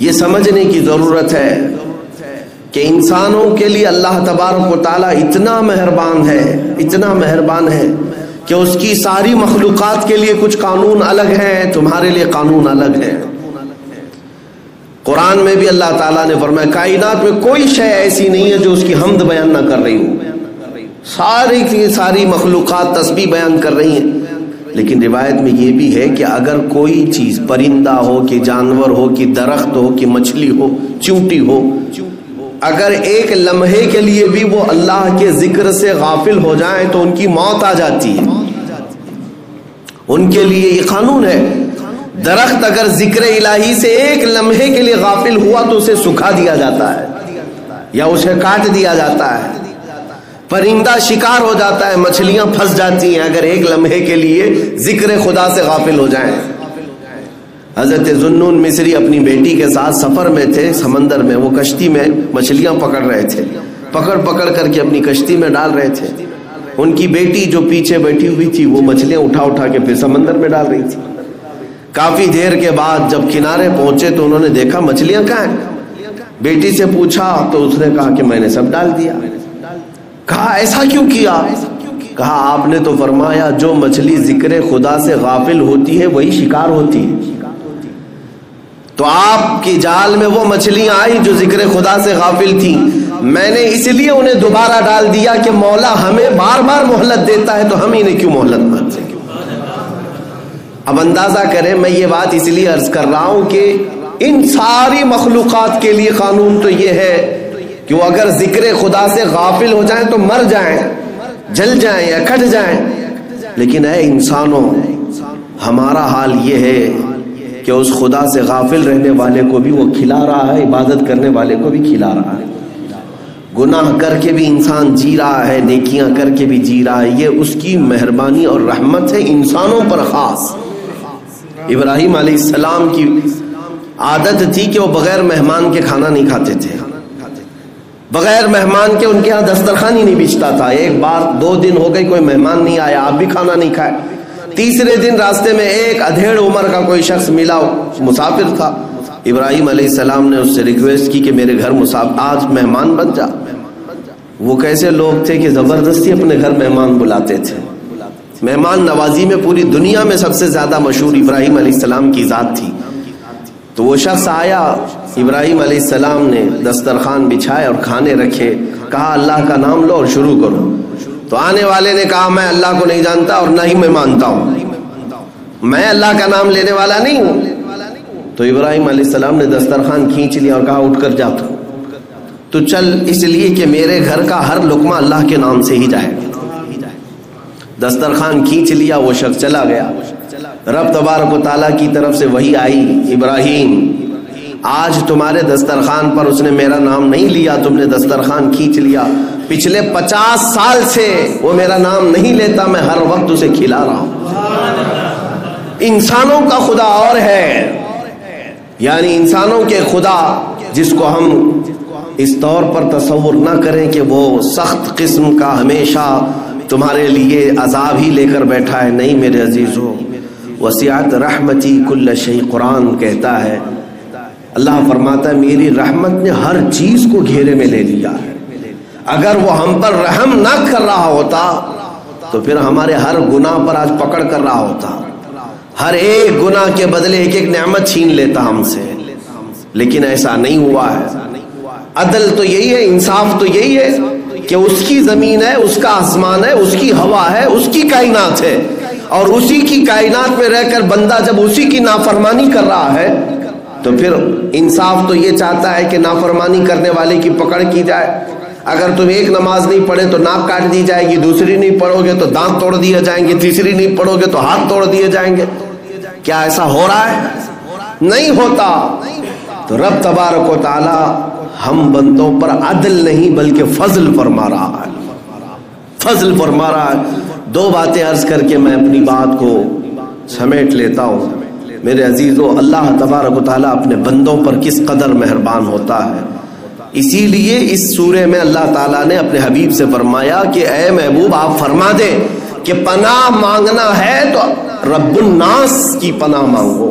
یہ سمجھنے کی ضرورت ہے کہ انسانوں کے لیے اللہ تبارک و تعالیٰ اتنا مہربان ہے کہ اس کی ساری مخلوقات کے لیے کچھ قانون الگ ہیں، تمہارے لیے قانون الگ ہے۔ قرآن میں بھی اللہ تعالیٰ نے فرمایا کائنات میں کوئی شے ایسی نہیں ہے جو اس کی حمد بیان نہ کر رہی ہو، ساری کی ساری مخلوقات تسبیح بیان کر رہی ہیں۔ لیکن روایت میں یہ بھی ہے کہ اگر کوئی چیز پرندہ ہو کہ جانور ہو کہ درخت ہو کہ مچھلی ہو چونٹی ہو، اگر ایک لمحے کے لیے بھی وہ اللہ کے ذکر سے غافل ہو جائیں تو ان کی موت آ جاتی ہے۔ ان کے لیے یہ قانون ہے، درخت اگر ذکر الہی سے ایک لمحے کے لیے غافل ہوا تو اسے سکھا دیا جاتا ہے یا اسے کاٹ دیا جاتا ہے، پرندہ شکار ہو جاتا ہے، مچھلیاں پھنس جاتی ہیں اگر ایک لمحے کے لیے ذکر خدا سے غافل ہو جائیں۔ حضرت ذوالنون مصری اپنی بیٹی کے ساتھ سفر میں تھے، سمندر میں، وہ کشتی میں مچھلیاں پکڑ رہے تھے، پکڑ کر کے اپنی کشتی میں ڈال رہے تھے۔ ان کی بیٹی جو پیچھے بیٹھی ہوئی تھی وہ مچھلیاں اٹھا کے پھر سمندر میں ڈال رہی تھی۔ کافی دیر کے بعد جب کنارے پہنچے تو انہوں نے دیکھا مچھلیاں کہاں ہیں۔ بیٹی سے پوچھا تو اس نے کہا کہ میں نے سب ڈال دیا۔ کہا ایسا کیوں کیا؟ کہا آپ نے تو فرمایا جو مچھلی ذکر خدا سے غافل ہوتی ہے وہی شکار ہوتی ہے، تو آپ کی جال میں وہ مچھلیاں آئی جو ذکر خدا سے غافل تھی، میں نے اس لیے انہیں دوبارہ ڈال دیا کہ مولا ہمیں بار بار مہلت دیتا ہے تو ہم انہیں کیوں مہلت نہ دیں۔ اب اندازہ کریں، میں یہ بات اس لیے عرض کر رہا ہوں کہ ان ساری مخلوقات کے لیے قانون تو یہ ہے کہ وہ اگر ذکر خدا سے غافل ہو جائیں تو مر جائیں، جل جائیں یا کٹ جائیں، لیکن اے انسانوں ہمارا حال یہ ہے کہ اس خدا سے غافل رہنے والے کو بھی وہ کھلا رہا ہے، عبادت کرنے والے کو بھی کھلا رہا ہے۔ گناہ کر کے بھی انسان جی رہا ہے، نیکیاں کر کے بھی جی رہا ہے، یہ اس کی مہربانی اور رحمت ہے انسانوں پر خاص۔ ابراہیم علیہ السلام کی عادت تھی کہ وہ بغیر مہمان کے کھانا نہیں کھاتے تھے، بغیر مہمان کے ان کے ہاں دسترخوان ہی نہیں بچھتا تھا۔ ایک بار 2 دن ہو گئے کوئی مہمان نہیں آیا، آپ بھی کھانا نہیں کھائے۔ تیسرے دن راستے میں ایک ادھیڑ عمر کا کوئی شخص ملا، مسافر تھا۔ ابراہیم علیہ السلام نے اس سے ریکویسٹ کی کہ میرے گھر آج مہمان بن جا۔ وہ کیسے لوگ تھے کہ زبردستی اپنے گھر مہمان بلاتے تھے۔ مہمان نوازی میں پوری دنیا میں سب سے زیادہ مشہور ابراہیم علیہ السلام کی ذات تھی۔ تو وہ شخص آیا، ابراہیم علیہ السلام نے دسترخوان بچھائے اور کھانے رکھے، کہا اللہ کا نام لو اور شروع کرو۔ تو آنے والے نے کہا میں اللہ کو نہیں جانتا اور نہ ہی میں مانتا ہوں، میں اللہ کا نام لینے والا نہیں ہوں۔ تو ابراہیم علیہ السلام نے دسترخوان کھینچ لیا اور کہا اٹھ کر جا تو چل، اس لیے کہ میرے گھر کا ہر لقمہ اللہ کے نام سے ہی جائے۔ دسترخوان کھینچ لیا، وہ شخص چلا گیا۔ رب تبارک و تعالیٰ کی طرف سے وحی آئی، ابراہیم آج تمہارے دسترخوان پر اس نے میرا نام نہیں لیا، تم نے دسترخوان کھینچ لیا، پچھلے 50 سال سے وہ میرا نام نہیں لیتا، میں ہر وقت اسے کھلا رہا ہوں۔ انسانوں کا خدا اور ہے، یعنی انسانوں کے خدا جس کو ہم اس طور پر تصور نہ کریں کہ وہ سخت قسم کا ہمیشہ تمہارے لیے عذاب ہی لے کر بیٹھا ہے، نہیں میرے عزیزو، وسعت رحمتی کل شیء، قرآن کہتا ہے، اللہ فرماتا ہے میری رحمت نے ہر چیز کو گھیرے میں لے لیا ہے۔ اگر وہ ہم پر رحم نہ کر رہا ہوتا تو پھر ہمارے ہر گناہ پر آج پکڑ کر رہا ہوتا، ہر ایک گناہ کے بدلے ایک ایک نعمت چھین لیتا ہم سے، لیکن ایسا نہیں ہوا ہے۔ عدل تو یہی ہے، انصاف تو یہی ہے کہ اس کی زمین ہے، اس کا آسمان ہے، اس کی ہوا ہے، اس کی کائنات ہے، اور اسی کی کائنات میں رہ کر بندہ جب اسی کی نافرمانی کر رہا ہے تو پھر انصاف تو یہ چاہتا ہے کہ نافرمانی کرنے والے کی پکڑ کی جائے۔ اگر تم ایک نماز نہیں پڑھے تو ناک کاٹ دی جائے گی، دوسری نہیں پڑھو گے تو دانت توڑ دیے جائیں گے، تیسری نہیں پڑھو گے تو ہاتھ توڑ دیے جائیں گے۔ کیا ایسا ہو رہا ہے؟ نہیں ہوتا۔ تو رب تبارک و تعالی ہم بندوں پر عدل نہیں بلکہ فضل فرما رہا ہے، فضل فرما رہا ہے۔ 2 باتیں عرض کر کے میں اپنی بات کو سمیٹ لیتا ہوں۔ میرے عزیزو، اللہ تبارک و تعالیٰ اپنے بندوں پر کس قدر مہربان ہوتا ہے، اسی لیے اس سورے میں اللہ تعالیٰ نے اپنے حبیب سے فرمایا کہ اے محبوب آپ فرما دیں کہ پناہ مانگنا ہے تو رب الناس کی پناہ مانگو۔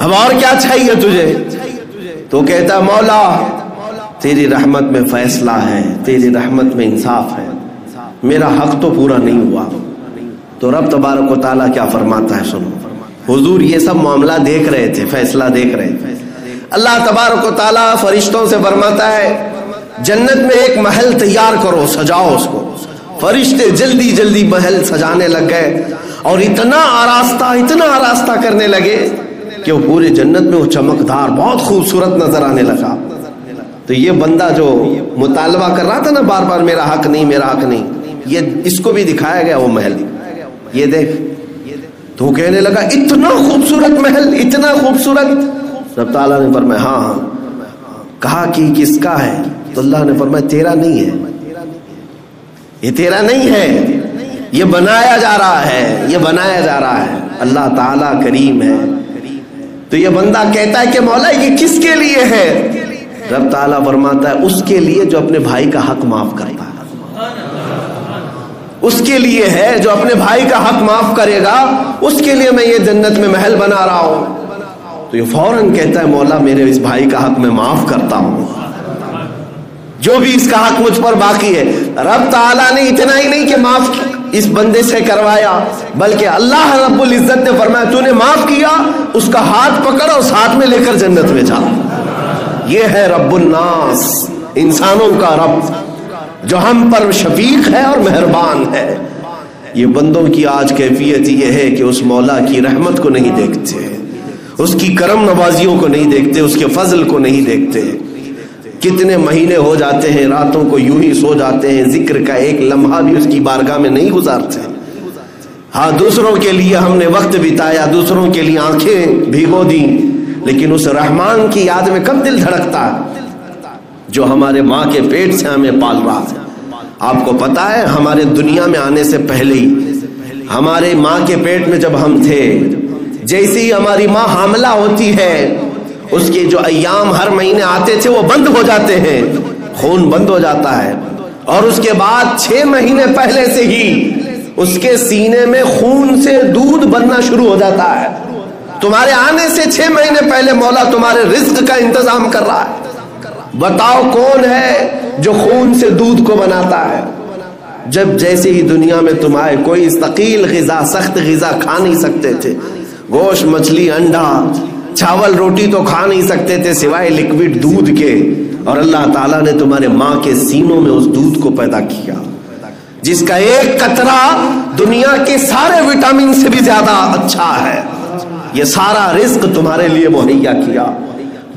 اب اور کیا چاہیے تجھے؟ تو کہتا مولا تیری رحمت میں فیصلہ ہے، تیری رحمت میں انصاف ہے، میرا حق تو پورا نہیں ہوا۔ تو رب تبارک و تعالیٰ کیا فرماتا ہے سنو۔ حضور یہ سب معاملہ دیکھ رہے تھے، فیصلہ دیکھ رہے تھے۔ اللہ تبارک و تعالیٰ فرشتوں سے فرماتا ہے جنت میں ایک محل تیار کرو، سجاؤ اس کو۔ فرشتے جلدی جلدی محل سجانے لگ گئے اور اتنا آراستہ کرنے لگے کہ وہ پورے جنت میں وہ چمکدار بہت خوبصورت نظر آنے لگا۔ تو یہ بندہ جو مطالبہ کر رہا تھا نا بار بار میرا حق نہیں میرا حق نہیں، یہ اس کو بھی دکھایا گیا وہ محل، یہ دیکھ۔ تو کہنے لگا اتنا خوبصورت محل، اتنا خوبصورت۔ رب تعالیٰ نے فرمایا ہاں۔ کہا کہ کس کا ہے؟ تو اللہ نے فرمایا تیرا نہیں ہے، یہ تیرا نہیں ہے، یہ بنایا جا رہا ہے، یہ بنایا جا رہا ہے۔ اللہ تعالیٰ کریم ہے۔ تو یہ بندہ کہتا ہے کہ مولا یہ کس کے لیے ہے؟ رب تعالیٰ فرماتا ہے اس کے لیے جو اپنے بھائی کا حق معاف کرتا ہے، اس کے لیے ہے جو اپنے بھائی کا حق معاف کرے گا، اس کے لیے میں یہ جنت میں محل بنا رہا ہوں۔ تو یہ فوراً کہتا ہے مولا میرے اس بھائی کا حق میں معاف کرتا ہوں، جو بھی اس کا حق مجھ پر باقی ہے۔ رب تعالیٰ نے اتنا ہی نہیں کہ معاف اس بندے سے کروایا، بلکہ اللہ رب العزت نے فرمایا تو نے معاف کیا، اس کا ہاتھ پکڑ اور ساتھ میں لے کر جنت میں جا۔ یہ ہے رب الناس، انسانوں کا رب، جو ہم پر شفیق ہے اور مہربان ہے۔ یہ بندوں کی آج کیفیت یہ ہے کہ اس مولا کی رحمت کو نہیں دیکھتے، اس کی کرم نوازیوں کو نہیں دیکھتے، اس کے فضل کو نہیں دیکھتے۔ کتنے مہینے ہو جاتے ہیں راتوں کو یوں ہی سو جاتے ہیں، ذکر کا ایک لمحہ بھی اس کی بارگاہ میں نہیں گزارتے۔ ہاں دوسروں کے لیے ہم نے وقت بتایا، دوسروں کے لیے آنکھیں بھگو دی، لیکن اس رحمان کی یاد میں کب دل دھڑکتا ہے جو ہمارے ماں کے پیٹ سے ہمیں پال رہا ہے۔ آپ کو پتا ہے ہمارے دنیا میں آنے سے پہلے ہی ہمارے ماں کے پیٹ میں جب ہم تھے، جیسے ہی ہماری ماں حاملہ ہوتی ہے اس کے جو ایام ہر مہینے آتے تھے وہ بند ہو جاتے ہیں، خون بند ہو جاتا ہے، اور اس کے بعد 6 مہینے پہلے سے ہی اس کے سینے میں خون سے دودھ بننا شروع ہو جاتا ہے۔ تمہارے آنے سے 6 مہینے پہلے مولا تمہارے رزق کا انتظام کر رہا ہے۔ بتاؤ کون ہے جو خون سے دودھ کو بناتا ہے؟ جب جیسے ہی دنیا میں تم آئے کوئی ثقیل غذا، سخت غذا کھا نہیں سکتے تھے، گوشت مچھلی انڈا چاول روٹی تو کھا نہیں سکتے تھے سوائے لکوڈ دودھ کے، اور اللہ تعالیٰ نے تمہارے ماں کے سینوں میں اس دودھ کو پیدا کیا جس کا ایک قطرہ دنیا کے سارے وٹامن سے بھی زیادہ اچھا ہے۔ یہ سارا رزق تمہارے لیے مہیا کیا،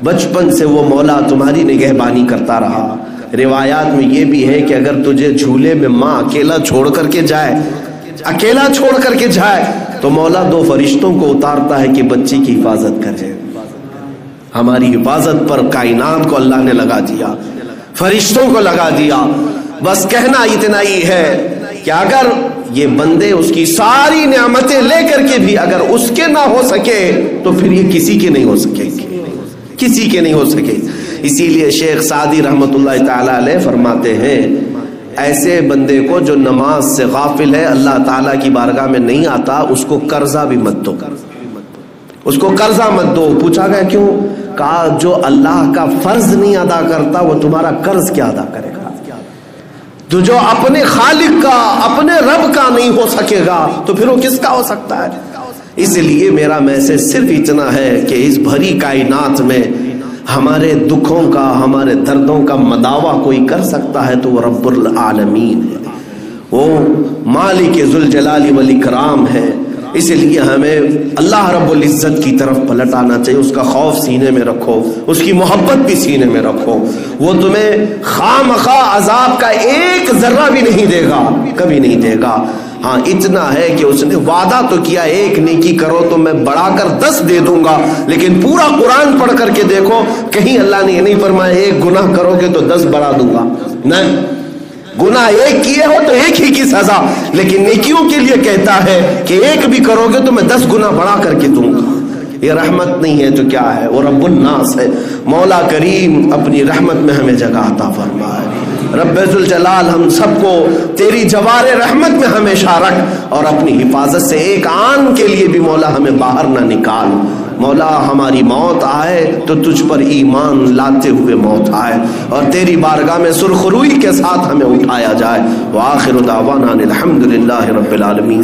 بچپن سے وہ مولا تمہاری نگہبانی کرتا رہا۔ روایات میں یہ بھی ہے کہ اگر تجھے جھولے میں ماں اکیلا چھوڑ کر کے جائے تو مولا 2 فرشتوں کو اتارتا ہے کہ بچی کی حفاظت کرے۔ ہماری حفاظت پر کائنات کو اللہ نے لگا دیا، فرشتوں کو لگا دیا۔ بس کہنا اتنا ہی ہے کہ اگر یہ بندے اس کی ساری نعمتیں لے کر کے بھی اگر اس کے نہ ہو سکے تو پھر یہ کسی کے نہیں ہو سکے گے، کسی کے نہیں ہو سکے۔ اسی لیے شیخ سعدی رحمت اللہ تعالی علیہ فرماتے ہیں ایسے بندے کو جو نماز سے غافل ہے، اللہ تعالیٰ کی بارگاہ میں نہیں آتا، اس کو قرضہ بھی مت دو، اس کو قرضہ مت دو۔ پوچھا گیا کیوں؟ کہا جو اللہ کا فرض نہیں ادا کرتا وہ تمہارا قرض کیا ادا کرے گا؟ تو جو اپنے خالق کا، اپنے رب کا نہیں ہو سکے گا تو پھر وہ کس کا ہو سکتا ہے؟ اس لیے میرا میسج صرف اتنا ہے کہ اس بھری کائنات میں ہمارے دکھوں کا، ہمارے دردوں کا مداوا کوئی کر سکتا ہے تو وہ رب العالمین ہے، وہ مالک ذوالجلال والاکرام ہے۔ اس لیے ہمیں اللہ رب العزت کی طرف پلٹ آنا چاہیے، اس کا خوف سینے میں رکھو، اس کی محبت بھی سینے میں رکھو۔ وہ تمہیں خواہ مخواہ عذاب کا ایک ذرہ بھی نہیں دے گا، کبھی نہیں دے گا۔ ہاں اتنا ہے کہ اس نے وعدہ تو کیا ایک نیکی کرو تو میں بڑھا کر 10 دے دوں گا، لیکن پورا قرآن پڑھ کر کے دیکھو کہیں اللہ نے یہ نہیں فرمایا ایک گناہ کرو گے تو 10 بڑھا دوں گا، نہیں، گناہ ایک کیے ہو تو ایک ہی کی سزا، لیکن نیکیوں کے لیے کہتا ہے کہ ایک بھی کرو گے تو میں 10 گنا بڑھا کر کے دوں گا۔ یہ رحمت نہیں ہے تو کیا ہے؟ وہ رب الناس ہے۔ مولا کریم اپنی رحمت میں ہمیں جگہ عطا فرمائے۔ رب ذوالجلال ہم سب کو تیری جوار رحمت میں ہمیشہ رکھ۔ اور اپنی حفاظت سے ایک آن کے لیے بھی مولا ہمیں باہر نہ نکال۔ مولا ہماری موت آئے تو تجھ پر ایمان لاتے ہوئے موت آئے، اور تیری بارگاہ میں سرخروئی کے ساتھ ہمیں اٹھایا جائے۔ وآخر دعوانا الحمدللہ رب العالمین۔